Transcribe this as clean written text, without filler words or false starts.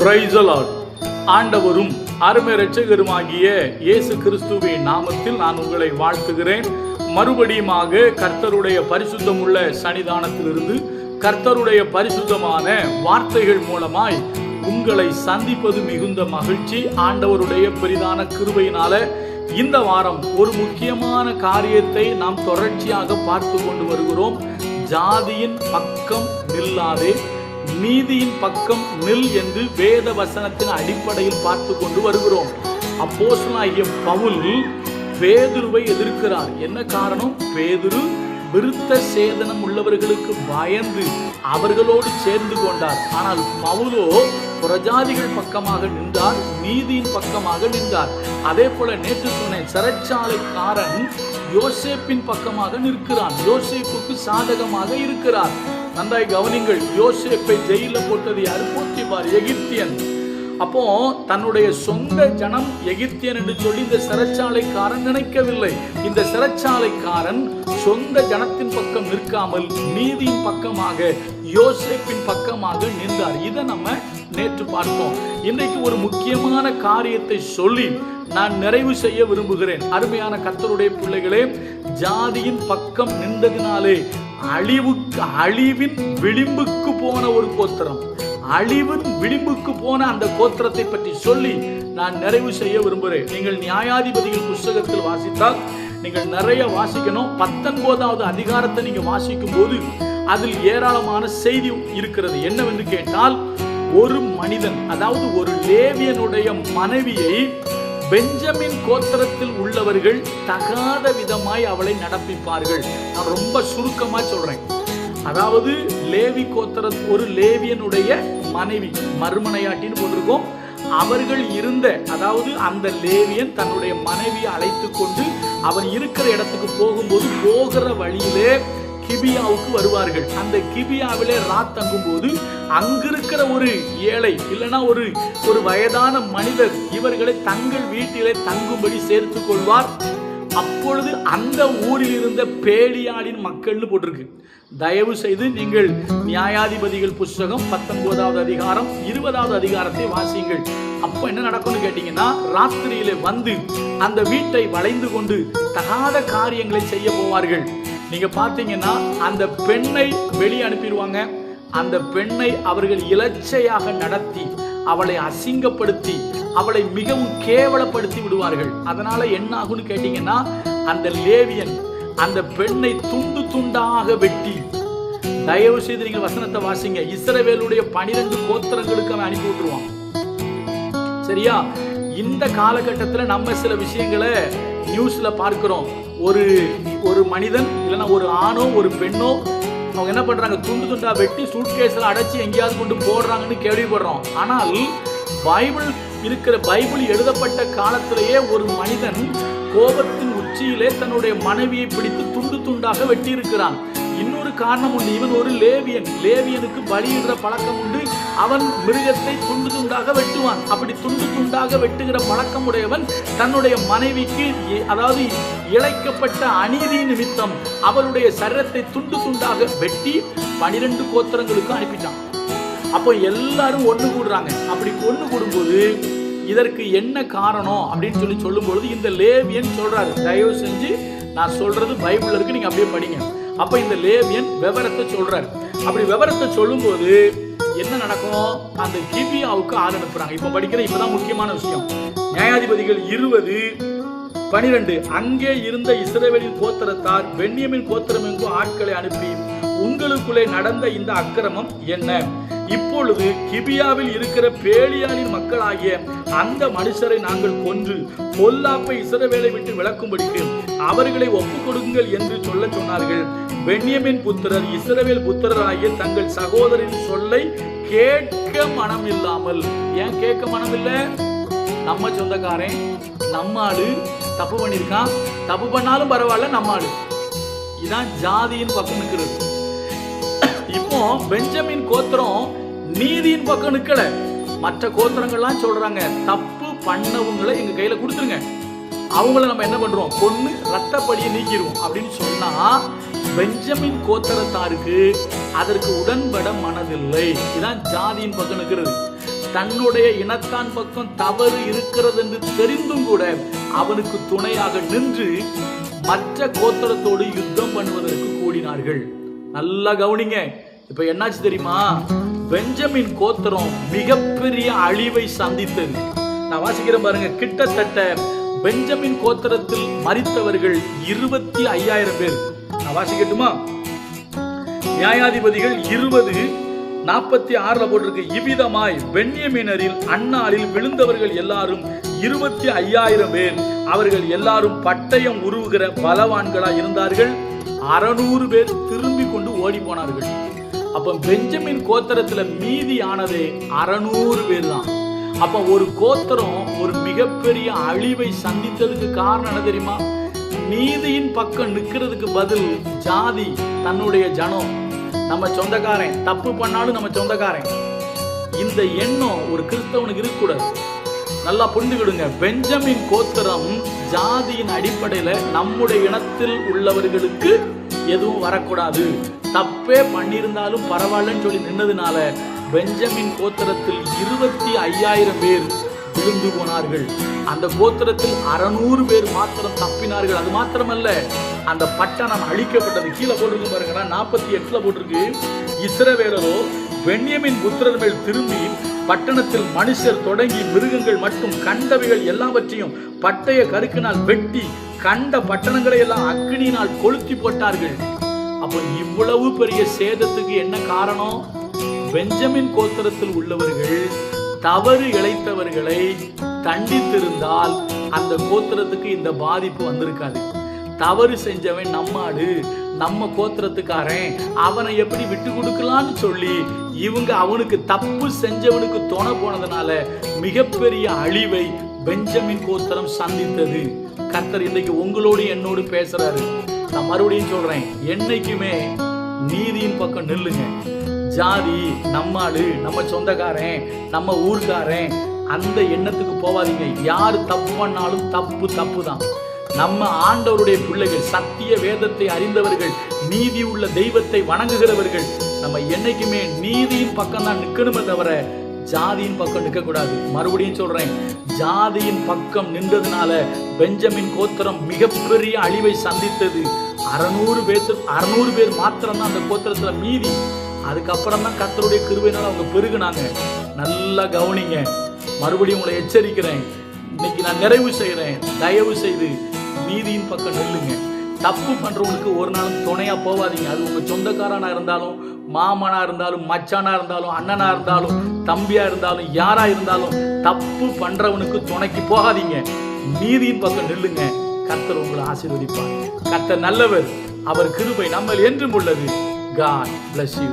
Praise the Lord. ஆண்டவரும் அருமை இரட்சகருமாகிய இயேசு கிறிஸ்துவின் நாமத்தில் நான் உங்களை வாழ்த்துகிறேன். மறுபடியுமாக கர்த்தருடைய பரிசுத்தமுள்ள சன்னிதானத்திலிருந்து கர்த்தருடைய பரிசுத்தமான வார்த்தைகள் மூலமாய் உங்களை சந்திப்பது மிகுந்த மகிழ்ச்சி. ஆண்டவருடைய பெரிதான கிருபையினால இந்த வாரம் ஒரு முக்கியமான காரியத்தை நாம் தொடர்ச்சியாக பார்த்து கொண்டு வருகிறோம். ஜாதியின் பக்கம் நில்லாதே, நீதியின் பக்கம் நில் என்று வேத வசனத்தின் அடிப்படையில் பார்த்து கொண்டு வருகிறோம். அப்போஸ்தலனாகிய பவுல் பேதுருவை எதிர்க்கிறார். என்ன காரணம்? பேதுரு விருத்த சேதனம் உள்ளவர்களுக்கு பயந்து அவர்களோடு சேர்ந்து கொண்டார். ஆனால் பவுலோ புறஜாதிகள் பக்கமாக நின்றார், நீதியின் பக்கமாக நின்றார். அதே போல நேற்று சொன்னேன், சிறைச்சாலைக்காரன் யோசேப்பின் பக்கமாக நிற்கிறான், யோசேப்புக்கு சாதகமாக இருக்கிறார். நன்றாய் கவனிங்கள். யோசேப்பை ஜெயில போட்டது யாரு? போத்திபார், எகிப்தியன். அப்போ தன்னுடைய சொந்த ஜனம் எகிப்தியன் என்று சொல்லி இந்த சிறைச்சாலைக்காரன் நினைக்கவில்லை. இந்த சிறைச்சாலைக்காரன் சொந்த ஜனத்தின் பக்கம் நிற்காமல் நீதியின் பக்கமாக, யோசேப்பின் பக்கமாக நின்றார். இதை நம்ம நேற்று பார்த்தோம். இன்றைக்கு ஒரு முக்கியமான காரியத்தை சொல்லி நான் நிறைவு செய்ய விரும்புகிறேன். அருமையான கர்த்தருடைய பிள்ளைகளே, ஜாதியின் பக்கம் நின்றதினாலே அழிவின் விளிம்புக்கு போன ஒரு கோத்திரம், அழிவின் விளிம்புக்கு போன அந்த கோத்திரத்தை பற்றி சொல்லி நான் நிறைவு செய்ய விரும்புகிறேன். நீங்கள் நியாயாதிபதிகள் புஸ்தகத்தில் வாசித்தால் நீங்கள் நிறைய வாசிக்கணும். 19வது அதிகாரத்தை நீங்க வாசிக்கும் போது அதில் ஏராளமான செய்தி இருக்கிறது. என்னவென்று கேட்டால், ஒரு மனிதன், அதாவது ஒரு லேவியனுடைய மனைவியை பெஞ்சமின் கோத்திரத்தில் உள்ளவர்கள் தகாத விதமாய் அவளை நடப்பிப்பார்கள். நான் ரொம்ப சுருக்கமா சொல்றேன். அதாவது லேவி கோத்திர ஒரு லேவியனுடைய மனைவி, மறுமனையாட்டின்னு போட்டிருக்கோம். அவர்கள் இருந்த, அதாவது அந்த லேவியன் தன்னுடைய மனைவியை அழைத்து கொண்டு அவன் இருக்கிற இடத்துக்கு போகும்போது போகிற வழியிலே கிபியாவுக்கு வருவார்கள். அந்த கிபியாவிலே தங்கும் போது அங்கிருக்கிற ஒரு ஏழை இல்லைன்னா ஒரு வயதான மனிதர் இவர்களை தங்கள் வீட்டிலே தங்கும்படி சேர்த்து கொள்வார். அப்பொழுது அந்த ஊரில் இருந்த பேலியாளின் மக்கள்னு போட்டிருக்கு. தயவு செய்து நீங்கள் நியாயாதிபதிகள் புஸ்தகம் 19வது அதிகாரம் 20வது அதிகாரத்தை வாசியுங்கள். அப்போ என்ன நடக்கும்னு கேட்டீங்கன்னா, ராத்திரியிலே வந்து அந்த வீட்டை வளைந்து கொண்டு தகாத காரியங்களை செய்ய போவார்கள். நீங்க பார்த்தீங்கன்னா அந்த பெண்ணை வெளியே அனுப்பிடுவாங்க. அந்த பெண்ணை அவர்கள் இலச்சையாக நடத்தி அவளை அசிங்கப்படுத்தி அவளை மிகவும் கேவலப்படுத்தி விடுவார்கள். அதனால என்ன ஆகும்னு கேட்டீங்கன்னா, அந்த லேவியன் அந்த பெண்ணை துண்டு துண்டாக வெட்டி, தயவு செய்து நீங்கள் வசனத்தை வாசிங்க, இஸ்ரவேலுடைய 12 கோத்திரங்களுக்கு அவன் அனுப்பி விட்டுருவான். சரியா? இந்த காலகட்டத்தில் நம்ம சில விஷயங்களை நியூஸ்ல பார்க்கிறோம். ஒரு மனிதன் இல்லைன்னா ஒரு ஆணோ ஒரு பெண்ணோ அவங்க என்ன பண்றாங்க, துண்டு துண்டா வெட்டி சூட்கேஸ்ல அடைச்சி எங்கேயாவது கொண்டு போடுறாங்கன்னு கேள்விப்படுறோம். ஆனால் பைபிள் எழுதப்பட்ட காலத்திலேயே ஒரு மனிதன் கோபத்தின் உச்சியிலே தன்னுடைய மனைவியை பிடித்து துண்டு துண்டாக வெட்டி இருக்கிறான். இன்னொரு காரணம் உண்டு, இவன் ஒரு லேவியன். லேவியனுக்கு பலியிடுற பழக்கம் உண்டு. அவன் மிருகத்தை துண்டு துண்டாக வெட்டுவான். அப்படி துண்டு துண்டாக வெட்டுகிற பழக்கம் உடையவன் தன்னுடைய மனைவிக்கு, அதாவது இழைக்கப்பட்ட அநீதி நிமித்தம் அவளுடைய சரீரத்தை துண்டு துண்டாக வெட்டி 12 கோத்திரங்களுக்கு அனுப்பிட்டான். அப்போ எல்லாரும் ஒன்று கூடுறாங்க. அப்படி ஒன்று கூடும்போது இதற்கு என்ன காரணம் அப்படின்னு சொல்லும்பொழுது இந்த லேவியன் சொல்றாரு. தயவு செஞ்சு நான் சொல்றது பைபிள்ல இருக்கு, நீங்க அப்படியே படிங்க. அப்ப இந்த லேவியன் விவரத்தை சொல்றாரு. அப்படி விவரத்தை சொல்லும்போது என்ன நடக்கும்? அந்த கிபியாவுக்கு ஆள் அனுப்புறாங்க. இப்ப இப்பதான் முக்கியமான விஷயம். நியாயாதிபதிகள் 20:12 அங்கே இருந்த இஸ்ரவேலின் கோத்திரத்தார் பென்யமின் கோத்திரம் எங்கும் ஆட்களை அனுப்பி, உங்களுக்குள்ளே நடந்த இந்த அக்கிரமம் என்ன? இப்பொழுது கிபியாவில் இருக்கிற பேலியாளின் மக்களாகிய அந்த மனுஷரை நாங்கள் கொன்று பொல்லாப்பை இஸ்ரவேலை விட்டு விலக்கும்படிக்கு அவர்களை ஒப்புக் கொடுங்கள் என்று சொல்ல சொன்னார்கள். பென்யமின் புத்திரர் இஸ்ரவேல் புத்திரராகிய தங்கள் சகோதரின் சொல்லை கேட்க மனம் இல்லாமல். ஏன் கேட்க மனம் இல்லை? நம்ம சொந்தக்காரன், நம்ம ஆளு தப்பு பண்ணிருக்கான், தப்பு பண்ணாலும் பரவாயில்ல, நம்ம ஆளு. இதான் ஜாதியின் பக்கம் நிற்கிறது. இப்போ பெஞ்சமின் கோத்திரம் நீதியின் பக்கம் நிக்கல. மற்ற கோத்திரங்கள்லாம் சொல்றாங்க, தப்பு பண்ணவங்களை எங்க கையில கொடுத்துருங்க, அவங்கள நம்ம என்ன பண்றோம், கொன்னு ரத்தப்படியை நீக்கிடுவோம் அப்படின்னு சொன்னா பெஞ்சமின் கோத்திரத்தாருக்கு அதற்கு உடன்பட மனதில்லை. இதான் ஜாதியின் பக்கம் நிற்கிறது. தன்னுடைய இனத்தான் பக்கம் தவறு இருக்கிறது என்று தெரிந்தும் கூட அவனுக்கு துணையாக நின்று மற்ற கோத்திரத்தோடு யுத்தம் பண்ணுவதற்கு கூடினார்கள். நல்லா கவனிங்க. இப்ப என்னாச்சு தெரியுமா? பெஞ்சமின் கோத்திரம் மிகப்பெரிய அழிவை சந்தித்தது. நான் வாசிக்கிறேன் பாருங்க. கிட்டத்தட்ட பெஞ்சமின் கோத்திரத்தில் மரித்தவர்கள் 25,000 பேர். நான் வாசிக்கட்டுமா? நியாயாதிபதிகள் 20:46 போட்டிருக்கு. இவ்விதமாய் பென்யமீனரில் அந்நாளில் விழுந்தவர்கள் எல்லாரும் 25,000 பேர். அவர்கள் எல்லாரும் பட்டயம் உருவுகிற பலவான்களாய் இருந்தார்கள். 600 பேர் திரும்பி கொண்டு ஓடி போனார்கள். அப்ப பெஞ்சமின் கோத்திரத்துல மீதி ஆனதே 600 பேர் தான். அப்ப ஒரு கோத்திரம் ஒரு மிகப்பெரிய அழிவை சந்தித்ததுக்கு காரணம் என்ன தெரியுமா? நீதியின் பக்கம் நிக்கிறதுக்கு பதில் ஜாதி, தன்னுடைய ஜனம், நம்ம சொந்தக்காரன், தப்பு பண்ணாலும் நம்ம சொந்தக்காரன், இந்த எண்ணம் ஒரு கிறிஸ்தவனுக்கு இருக்கக்கூடாது. நல்லா புரிந்துக்கிடுங்க. பெஞ்சமின் கோத்திரம் ஜாதியின் அடிப்படையில நம்முடைய இனத்தில் உள்ளவர்களுக்கு எதுவும் வரக்கூடாது, தப்பே பண்ணியிருந்தாலும் பரவாயில்லன்னு சொல்லி நின்னதுனால பெஞ்சமின் கோத்திரத்தில் 25,000 பேர் விழுந்து போனார்கள். அந்த கோத்திரத்தில் 600 பேர் மாத்திரம் தப்பினார்கள். அது மாத்திரமல்ல, அந்த பட்டணம் அழிக்கப்பட்டது. கீழே போட்டிருக்கு பாருங்க, 48 போட்டிருக்கு. இஸ்ரவேலரோ பென்யமின் புத்திரர் மேல் திரும்பி பட்டணத்தில் மனுஷர் தொடங்கி மிருகங்கள் மட்டும் கண்டவைகள் எல்லாவற்றையும் பட்டய கருக்கினால் வெட்டி கண்ட பட்டணங்களை எல்லாம் அக்கினியினால் கொளுத்தி போட்டார்கள். அப்போ இவ்வளவு பெரிய சேதத்துக்கு என்ன காரணம்? பெஞ்சமின் கோத்திரத்தில் உள்ளவர்கள் தவறு இழைத்தவர்களை தண்டித்திருந்தால் அந்த கோத்திரத்துக்கு இந்த பாதிப்பு வந்திருக்காது. தவறு செஞ்சவன் நம்மாடு, நம்ம கோத்திரத்துக்காரன், அவனை எப்படி விட்டு கொடுக்கலான்னு சொல்லி இவங்க அவனுக்கு தப்பு செஞ்சவனுக்கு துணை போனதுனால மிகப்பெரிய அழிவை பெஞ்சமின் கோத்திரம் சந்தித்தது. கர்த்தர் இன்னைக்கு உங்களோடு என்னோடு பேசுறாரு. நான் மறுபடியும் சொல்றேன், என்னைக்குமே நீதியின் பக்கம் நில்லுங்க. ஜாதி, நம்மாடு, நம்ம சொந்தக்காரன், நம்ம ஊர்க்காரன், அந்த எண்ணத்துக்கு போவாதீங்க. யாரு தப்பு பண்ணாலும் தப்பு தப்பு தான். நம்ம ஆண்டவருடைய பிள்ளைகள், சத்திய வேதத்தை அறிந்தவர்கள், நீதி உள்ள தெய்வத்தை வணங்குகிறவர்கள், நம்ம என்னைக்குமே நீதியின் பக்கம் தான் நிற்கணுமே தவிர ஜாதியின் பக்கம் நிற்க கூடாது. மறுபடியும் சொல்றேன், ஜாதியின் பக்கம் நின்றதுனால பெஞ்சமின் கோத்திரம் மிகப்பெரிய அழிவை சந்தித்தது. 600 பேர் மாத்திரம் தான் அந்த கோத்திரத்துல மீதி. அதுக்கப்புறம் தான் கர்த்தருடைய கிருபையினால அவங்க பெருகுனாங்க. நல்லா கவனிங்க. மறுபடியும் உங்களை எச்சரிக்கிறேன். இன்னைக்கு நான் நிறைவு செய்யறேன். தயவு செய்து நீதியின் பக்கம் நில்லுங்க. தப்பு பண்றவங்களுக்கு ஒரு நாளும் துணையா போவாதீங்க. அது உங்க சொந்தக்காரனா இருந்தாலும், மாமனா இருந்தாலும், மச்சானா இருந்தாலும், அண்ணனா இருந்தாலும், தம்பியா இருந்தாலும், யாரா இருந்தாலும் தப்பு பண்றவனுக்கு துணைக்கு போகாதீங்க. நீதியின் பக்கம் நில்லுங்க. கர்த்தர் உங்களை ஆசீர்வதிப்பார். கர்த்தர் நல்லவர். அவர் கிருபை நம்ம என்றும் உள்ளது. God bless you.